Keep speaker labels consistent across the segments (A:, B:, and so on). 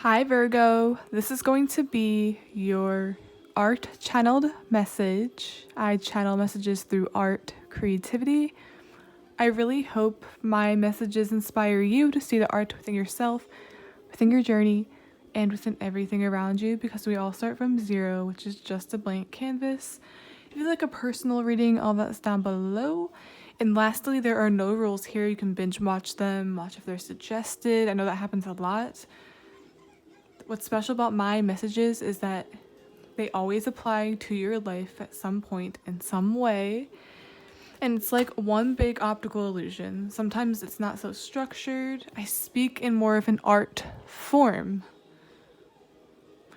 A: Hi Virgo, this is going to be your art channeled message. I channel messages through art creativity. I really hope my messages inspire you to see the art within yourself, within your journey, and within everything around you, because we all start from zero, which is just a blank canvas. If you'd like a personal reading, all that's down below. And lastly, there are no rules here. You can binge watch them, watch if they're suggested. I know that happens a lot. What's special about my messages is that they always apply to your life at some point in some way. And it's like one big optical illusion. Sometimes it's not so structured. I speak in more of an art form.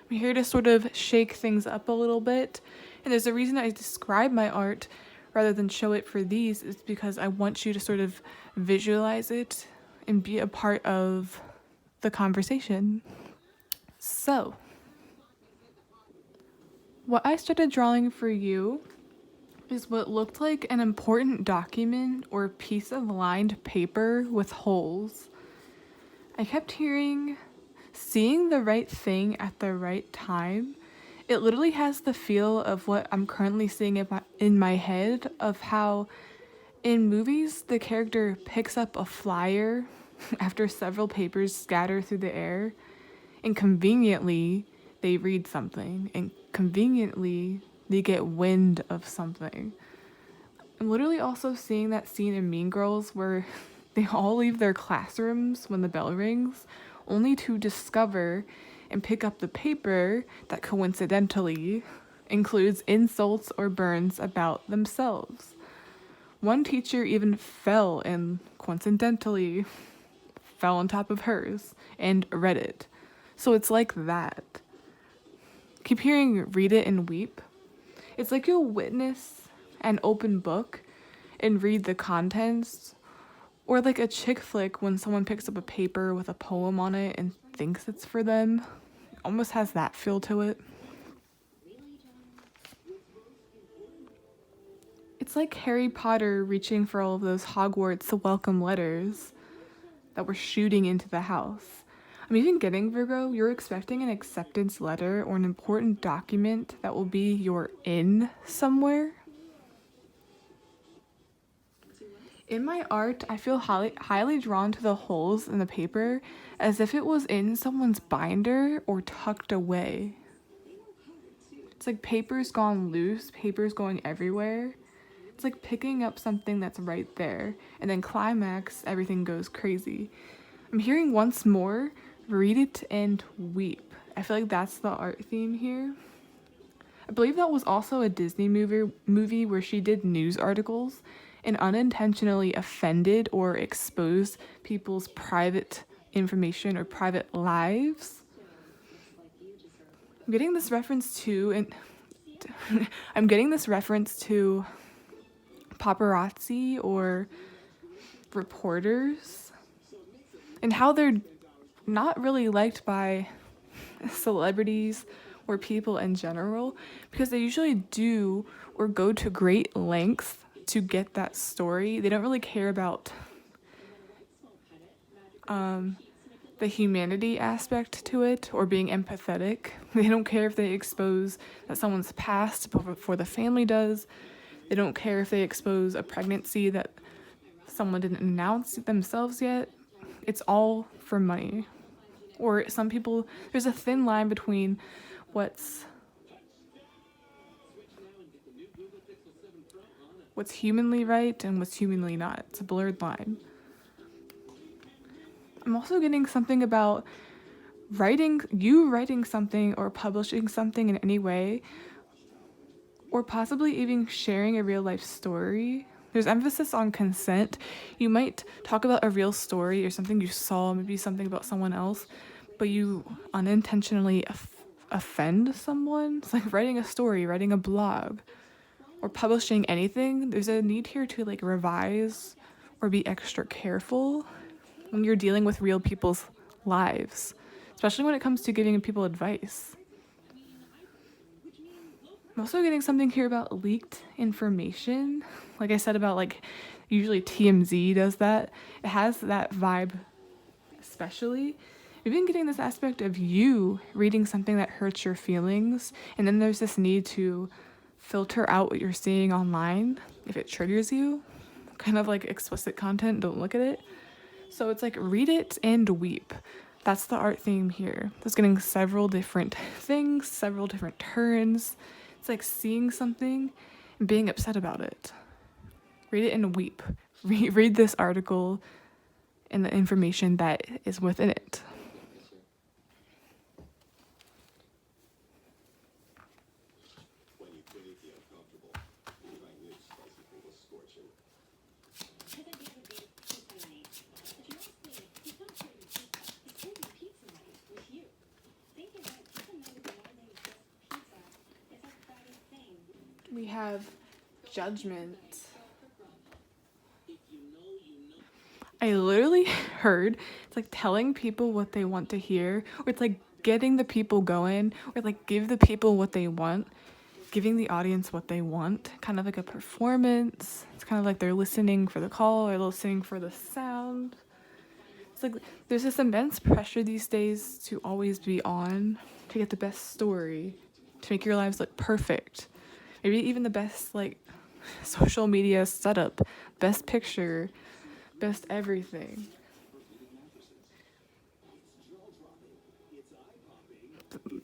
A: I'm here to sort of shake things up a little bit. And there's a reason I describe my art rather than show it for these, is because I want you to sort of visualize it and be a part of the conversation. So, what I started drawing for you is what looked like an important document or piece of lined paper with holes. I kept hearing, seeing the right thing at the right time. It literally has the feel of what I'm currently seeing in my head, of how in movies the character picks up a flyer after several papers scatter through the air, and conveniently they read something, and conveniently they get wind of something. I'm literally also seeing that scene in Mean Girls where they all leave their classrooms when the bell rings, only to discover and pick up the paper that coincidentally includes insults or burns about themselves. One teacher even fell and coincidentally fell on top of hers and read it. So it's like that. Keep hearing read it and weep. It's like you'll witness an open book and read the contents, or like a chick flick when someone picks up a paper with a poem on it and thinks it's for them. It almost has that feel to it. It's like Harry Potter reaching for all of those Hogwarts welcome letters that were shooting into the house. I'm even getting, Virgo, you're expecting an acceptance letter or an important document that will be your in somewhere. In my art, I feel highly drawn to the holes in the paper, as if it was in someone's binder or tucked away. It's like paper's gone loose, paper's going everywhere. It's like picking up something that's right there, and then climax, everything goes crazy. I'm hearing once more, read it and weep. I feel like that's the art theme here. I believe that was also a Disney movie where she did news articles and unintentionally offended or exposed people's private information or private lives. I'm getting this reference to paparazzi or reporters, and how they're not really liked by celebrities or people in general, because they usually do or go to great lengths to get that story. They don't really care about the humanity aspect to it or being empathetic. They don't care if they expose that someone's passed before the family does. They don't care if they expose a pregnancy that someone didn't announce themselves yet. It's all for money. Or some people, there's a thin line between what's humanly right and what's humanly not. It's a blurred line. I'm also getting something about writing something or publishing something in any way, or possibly even sharing a real life story. There's emphasis on consent. You might talk about a real story or something you saw, maybe something about someone else, but you unintentionally offend someone. It's like writing a story, writing a blog, or publishing anything. There's a need here to like revise or be extra careful when you're dealing with real people's lives, especially when it comes to giving people advice. I'm also getting something here about leaked information. Like I said about like, usually TMZ does that. It has that vibe especially. We've been getting this aspect of you reading something that hurts your feelings, and then there's this need to filter out what you're seeing online if it triggers you. Kind of like explicit content, don't look at it. So it's like read it and weep. That's the art theme here. It's getting several different things, several different turns. It's like seeing something and being upset about it. Read it and weep. Read this article and the information that is within it. We have Judgment. I literally heard it's like telling people what they want to hear, or it's like getting the people going, or like give the people what they want, giving the audience what they want, kind of like a performance. It's kind of like they're listening for the call or listening for the sound. It's like there's this immense pressure these days to always be on, to get the best story, to make your lives look perfect. Maybe even the best like social media setup, best picture, best everything.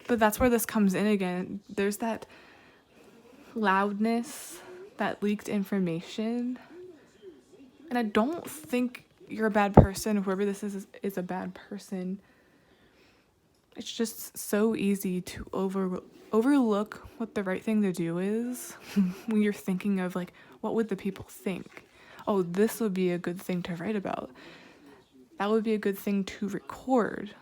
A: But that's where this comes in again. There's that loudness, that leaked information. And I don't think you're a bad person. Whoever this is a bad person. It's just so easy to overlook what the right thing to do is when you're thinking of like, what would the people think? Oh, this would be a good thing to write about. That would be a good thing to record.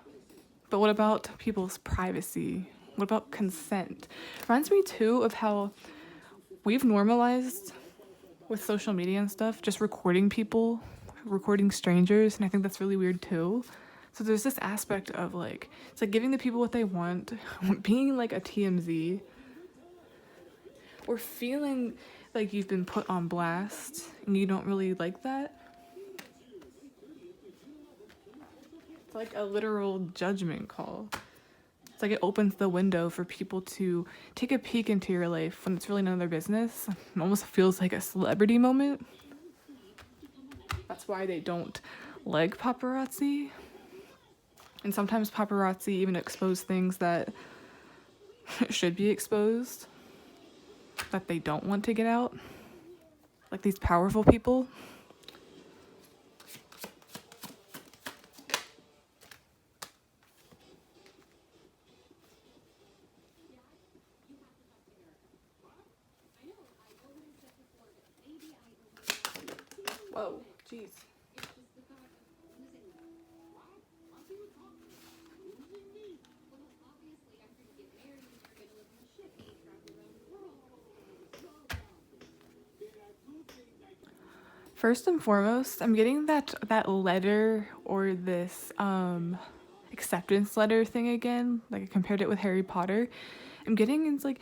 A: But what about people's privacy? What about consent? Reminds me too of how we've normalized with social media and stuff, just recording people, recording strangers, and I think that's really weird too. So there's this aspect of like, it's like giving the people what they want, being like a TMZ, or feeling like you've been put on blast and you don't really like that. It's like a literal judgment call. It's like it opens the window for people to take a peek into your life when it's really none of their business. It almost feels like a celebrity moment. That's why they don't like paparazzi. And sometimes paparazzi even expose things that should be exposed, that they don't want to get out. Like these powerful people. Whoa, jeez. First and foremost, I'm getting that letter or this acceptance letter thing again. Like I compared it with Harry Potter. I'm getting it's like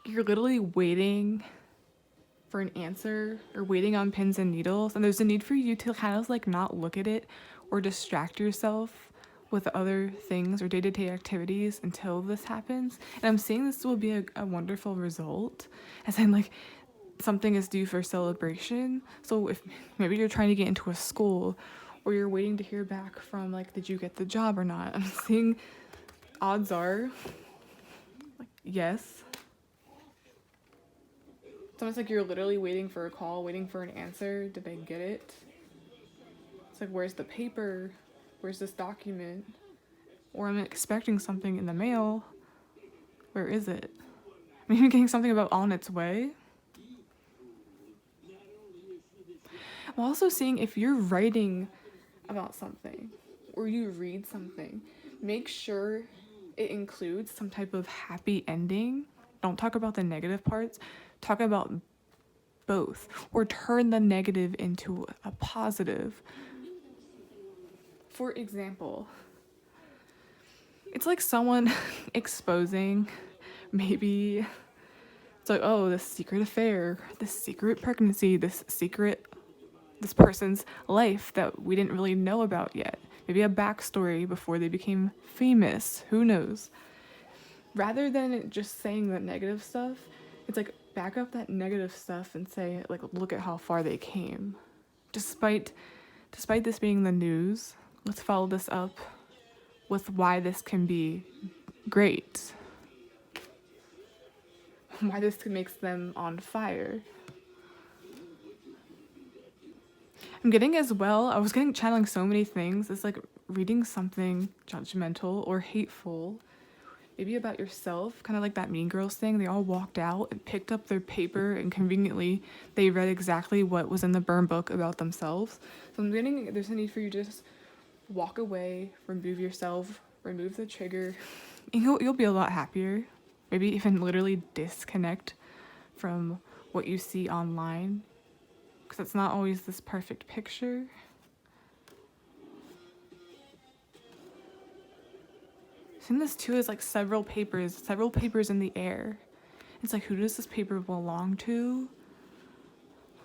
A: you're literally waiting for an answer or waiting on pins and needles, and there's a need for you to kind of like not look at it or distract yourself with other things or day-to-day activities until this happens. And I'm seeing this will be a wonderful result, as in like something is due for celebration. So if maybe you're trying to get into a school or you're waiting to hear back from like, did you get the job or not? I'm seeing odds are like yes. It's almost like you're literally waiting for a call, waiting for an answer. Did they get it? It's like, where's the paper? Where's this document? Or I'm expecting something in the mail. Where is it? I'm even getting something about on its way. I'm also seeing if you're writing about something or you read something, make sure it includes some type of happy ending. Don't talk about the negative parts. Talk about both, or turn the negative into a positive. For example, it's like someone exposing maybe it's like, oh, this secret affair, this secret pregnancy, this person's life that we didn't really know about yet. maybe a backstory before they became famous. Who knows? Rather than just saying the negative stuff, it's like back up that negative stuff and say, like, look at how far they came. Despite this being the news, let's follow this up with why this can be great. Why this makes them on fire. I'm getting as well, I was channeling so many things. It's like reading something judgmental or hateful, maybe about yourself, kind of like that Mean Girls thing. They all walked out and picked up their paper, and conveniently they read exactly what was in the burn book about themselves. So I'm getting, there's a need for you to just walk away, remove yourself, remove the trigger, and you'll be a lot happier. Maybe even literally disconnect from what you see online, because it's not always this perfect picture. Seeing this too is like several papers in the air. It's like, who does this paper belong to?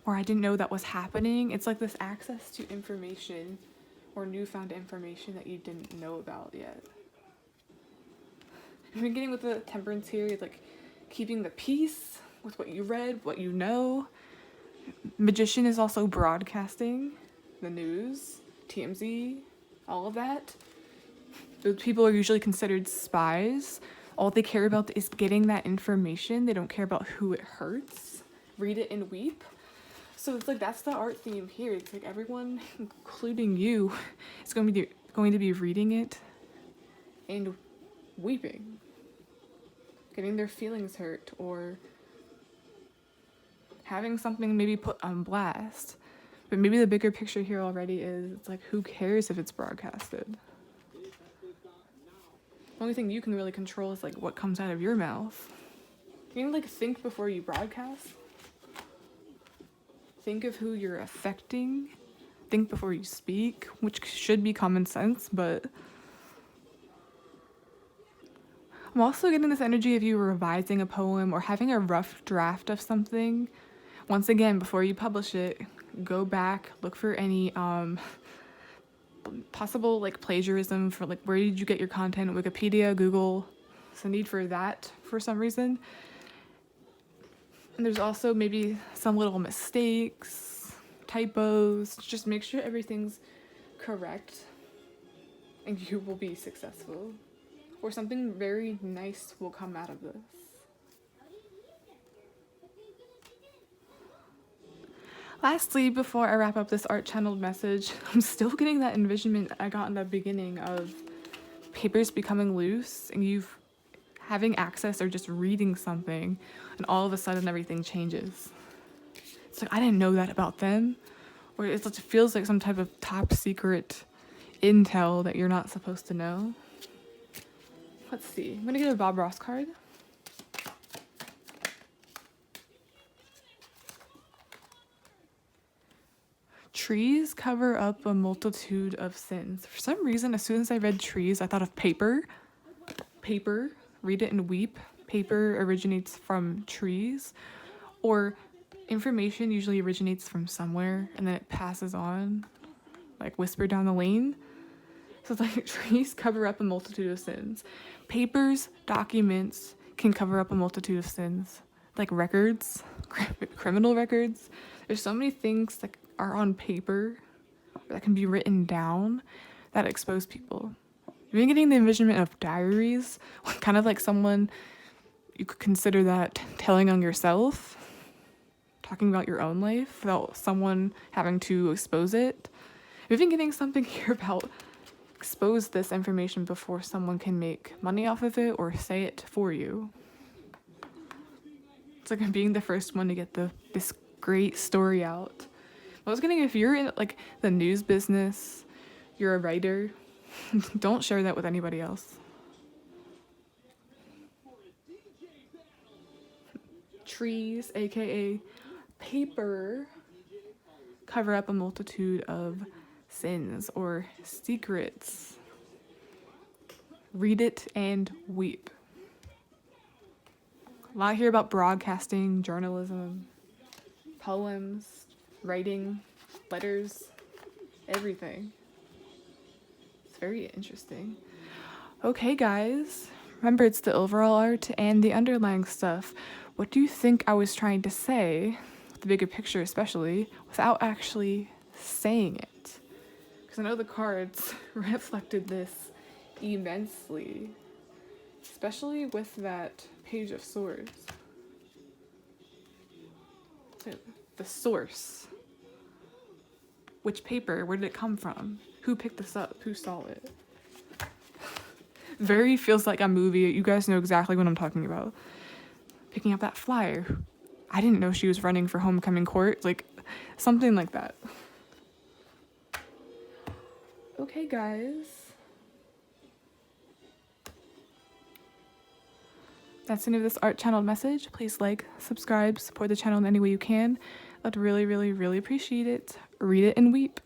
A: Or I didn't know that was happening. It's like this access to information or newfound information that you didn't know about yet. I've been getting with the temperance here, it's like keeping the peace with what you read, what you know. Magician is also broadcasting the news, TMZ, all of that. Those people are usually considered spies. All they care about is getting that information. They don't care about who it hurts. Read it and weep. So it's like, that's the art theme here. It's like everyone, including you, is going to be reading it and weeping, getting their feelings hurt, or having something maybe put on blast. But maybe the bigger picture here already is, it's like, who cares if it's broadcasted? The only thing you can really control is like what comes out of your mouth. You can like think before you broadcast. Think of who you're affecting. Think before you speak, which should be common sense, but I'm also getting this energy of you revising a poem or having a rough draft of something. Once again, before you publish it, go back, look for any possible like plagiarism for like, where did you get your content? Wikipedia, Google. There's a need for that for some reason. And there's also maybe some little mistakes, typos. Just make sure everything's correct and you will be successful. Or something very nice will come out of this. Lastly, before I wrap up this art channeled message, I'm still getting that envisionment I got in the beginning of papers becoming loose and you having access or just reading something, and all of a sudden everything changes. It's like, I didn't know that about them. Or it feels like some type of top secret intel that you're not supposed to know. Let's see. I'm gonna get a Bob Ross card. Trees cover up a multitude of sins. For some reason, as soon as I read trees, I thought of paper. Paper, read it and weep. Paper originates from trees. Or information usually originates from somewhere and then it passes on, like whispered down the lane. So it's like trees cover up a multitude of sins. Papers, documents can cover up a multitude of sins. Like records, criminal records. There's so many things that are on paper that can be written down that expose people. You're getting the envisionment of diaries, kind of like someone, you could consider that telling on yourself, talking about your own life without someone having to expose it. You're even getting something here about expose this information before someone can make money off of it or say it for you. It's like being the first one to get this great story out. I was getting, if you're in like the news business, you're a writer, don't share that with anybody else. Trees, aka paper, cover up a multitude of sins or secrets. Read it and weep. A lot here about broadcasting, journalism, poems, writing, letters, everything. Very interesting. Okay, guys. Remember, it's the overall art and the underlying stuff. What do you think I was trying to say, the bigger picture especially, without actually saying it? Because I know the cards reflected this immensely, especially with that Page of Swords. The source. Which paper? Where did it come from? Who picked this up? Who saw it? Very feels like a movie. You guys know exactly what I'm talking about. Picking up that flyer. I didn't know she was running for homecoming court. Like, something like that. Okay, guys. That's the end of this art channel message. Please like, subscribe, support the channel in any way you can. I'd really, really, really appreciate it. Read it and weep.